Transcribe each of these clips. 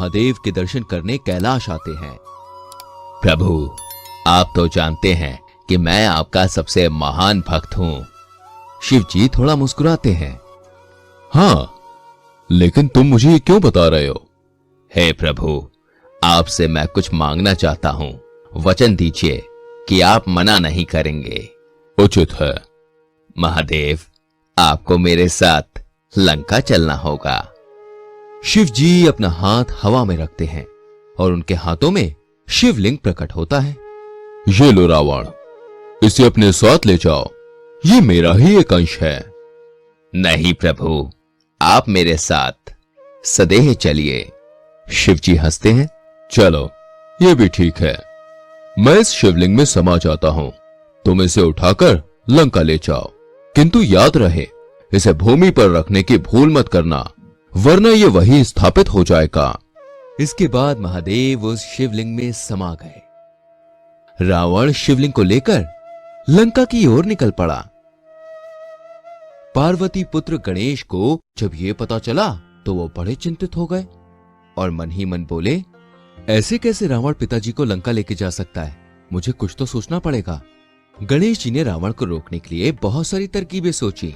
महादेव के दर्शन करने कैलाश आते हैं। प्रभु, आप तो जानते हैं कि मैं आपका सबसे महान भक्त हूं। शिव जी थोड़ा मुस्कुराते हैं। हाँ, लेकिन तुम मुझे ये क्यों बता रहे हो? हे प्रभु, आपसे मैं कुछ मांगना चाहता हूं। वचन दीजिए कि आप मना नहीं करेंगे। उचित है। महादेव, आपको मेरे साथ लंका चलना होगा। शिव जी अपना हाथ हवा में रखते हैं और उनके हाथों में शिवलिंग प्रकट होता है। ये लो रावण, इसे अपने साथ ले जाओ, ये मेरा ही एक अंश है। नहीं प्रभु, आप मेरे साथ सदेह चलिए। शिव जी हंसते हैं। चलो, ये भी ठीक है। मैं इस शिवलिंग में समा जाता हूं, तुम इसे उठाकर लंका ले जाओ, किंतु याद रहे इसे भूमि पर रखने की भूल मत करना, वरना ये वहीं स्थापित हो जाएगा। इसके बाद महादेव उस शिवलिंग में समा गए। रावण शिवलिंग को लेकर लंका की ओर निकल पड़ा। पार्वती पुत्र गणेश को जब ये पता चला तो वो बड़े चिंतित हो गए और मन ही मन बोले, ऐसे कैसे रावण पिताजी को लंका लेके जा सकता है? मुझे कुछ तो सोचना पड़ेगा। गणेश जी ने रावण को रोकने के लिए बहुत सारी तरकीबें सोची,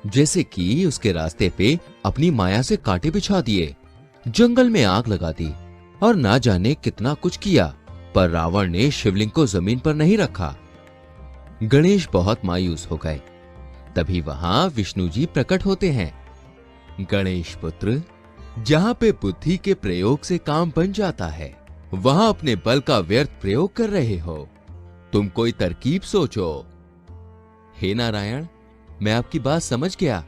जैसे कि उसके रास्ते पे अपनी माया से कांटे बिछा दिए, जंगल में आग लगा दी और ना जाने कितना कुछ किया, पर रावण ने शिवलिंग को जमीन पर नहीं रखा। गणेश बहुत मायूस हो गए। तभी वहां विष्णु जी प्रकट होते हैं। गणेश पुत्र, जहां पे बुद्धि के प्रयोग से काम बन जाता है, वहां अपने बल का व्यर्थ प्रयोग कर रहे हो। तुम कोई तरकीब सोचो। हे नारायण, मैं आपकी बात समझ गया।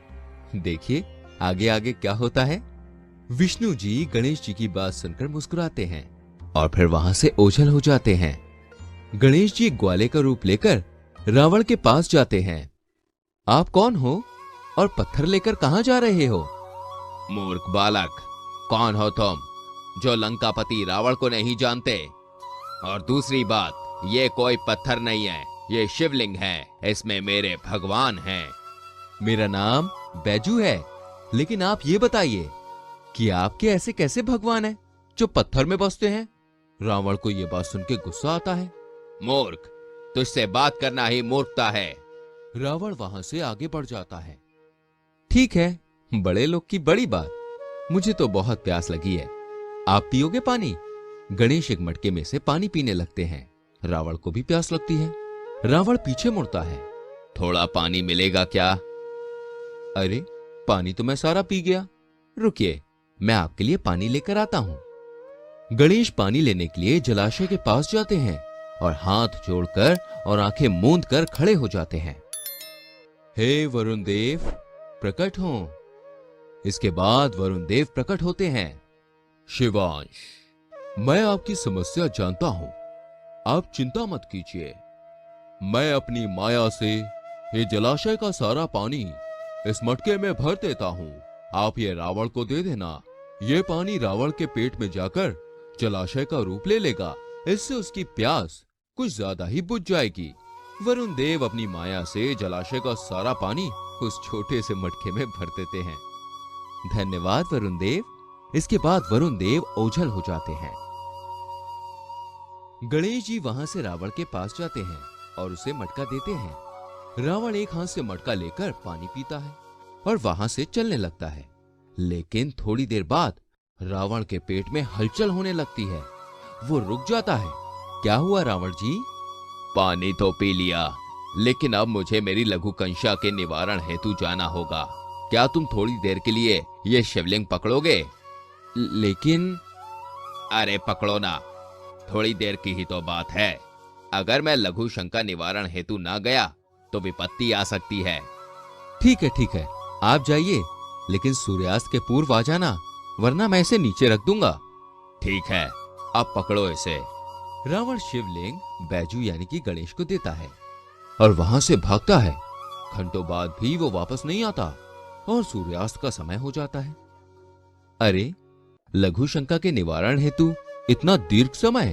देखिए आगे आगे क्या होता है। विष्णु जी गणेश जी की बात सुनकर मुस्कुराते हैं और फिर वहां से ओझल हो जाते हैं। गणेश जी ग्वाले का रूप लेकर रावण के पास जाते हैं। आप कौन हो और पत्थर लेकर कहां जा रहे हो? मूर्ख बालक, कौन हो तुम जो लंकापति रावण को नहीं जानते? और दूसरी बात, ये कोई पत्थर नहीं है, ये शिवलिंग है, इसमें मेरे भगवान हैं। मेरा नाम बैजू है, लेकिन आप ये बताइए कि आपके ऐसे कैसे भगवान हैं जो पत्थर में बसते हैं? रावण को यह बात सुन के गुस्सा आता है। मूर्ख, तुझसे बात करना ही मूर्खता है। रावण वहां से आगे बढ़ जाता है। ठीक है, बड़े लोग की बड़ी बात, मुझे तो बहुत प्यास लगी है, आप पियोगे पानी? गणेश एक मटके में से पानी पीने लगते हैं। रावण को भी प्यास लगती है। रावण पीछे मुड़ता है। थोड़ा पानी मिलेगा क्या? अरे, पानी तो मैं सारा पी गया। रुकिए, मैं आपके लिए पानी लेकर आता हूं। गणेश पानी लेने के लिए जलाशय के पास जाते हैं और हाथ जोड़कर और आंखें मूंद कर खड़े हो जाते हैं। हे वरुण देव, प्रकट हो। इसके बाद वरुण देव प्रकट होते हैं। शिवांश, मैं आपकी समस्या जानता हूं, आप चिंता मत कीजिए। मैं अपनी माया से ये जलाशय का सारा पानी इस मटके में भर देता हूं। आप ये रावण को दे देना। ये पानी रावण के पेट में जाकर जलाशय का रूप ले लेगा। इससे उसकी प्यास कुछ ज्यादा ही बुझ जाएगी। वरुण देव अपनी माया से जलाशय का सारा पानी उस छोटे से मटके में भर देते हैं। धन्यवाद वरुण देव। इसके बाद वरुण देव ओझल हो जाते हैं। गणेश जी वहां से रावण के पास जाते हैं और उसे मटका देते हैं। रावण एक हाथ से मटका लेकर पानी पीता है और वहां से चलने लगता है। लेकिन थोड़ी देर बाद रावण के पेट में हलचल होने लगती है। वो रुक जाता है। क्या हुआ रावण जी? पानी तो पी लिया, लेकिन अब मुझे मेरी लघु कंशा के निवारण हेतु जाना होगा। क्या तुम थोड़ी देर के लिए ये शिवलिंग पकड़ोगे? लेकिन अरे पकड़ो ना, थोड़ी देर की ही तो बात है। अगर मैं लघु शंका निवारण हेतु ना गया तो विपत्ति आ सकती है। ठीक है, आप जाइए, लेकिन सूर्यास्त के पूर्व आ जाना, वरना मैं इसे नीचे रख दूंगा। ठीक है, आप पकड़ो इसे। रावण शिवलिंग बैजू यानी कि गणेश को देता है और वहां से भागता है। घंटों बाद भी वो वापस नहीं आता और सूर्यास्त का समय हो जाता है। अरे, लघु शंका के निवारण हेतु इतना दीर्घ समय?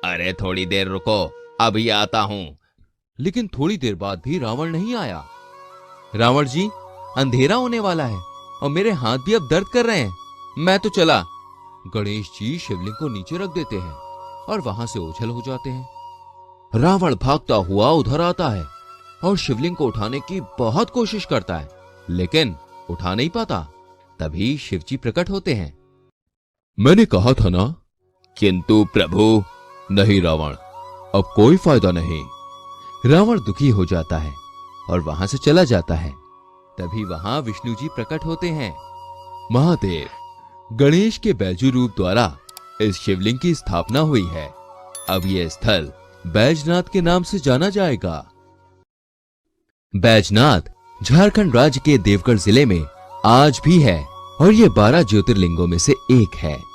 अरे थोड़ी देर रुको, अभी आता हूं। लेकिन थोड़ी देर बाद भी रावण नहीं आया। रावण जी, अंधेरा होने वाला है और मेरे हाथ भी अब दर्द कर रहे हैं। मैं तो चला, गणेश जी शिवलिंग को नीचे रख देते हैं और वहां से ओझल हो जाते हैं। रावण भागता हुआ उधर आता है और शिवलिंग को उठाने की बहुत कोशिश करता है, लेकिन उठा नहीं पाता। तभी शिवजी प्रकट होते हैं। मैंने कहा था ना। किंतु प्रभु, नहीं रावण, अब कोई फायदा नहीं। रावण दुखी हो जाता है और वहां से चला जाता है। तभी वहां विष्णु जी प्रकट होते हैं। महादेव, गणेश के बैजू रूप द्वारा इस शिवलिंग की स्थापना हुई है। अब यह स्थल बैजनाथ के नाम से जाना जाएगा। बैजनाथ झारखंड राज्य के देवगढ़ जिले में आज भी है और ये 12 ज्योतिर्लिंगों में से एक है।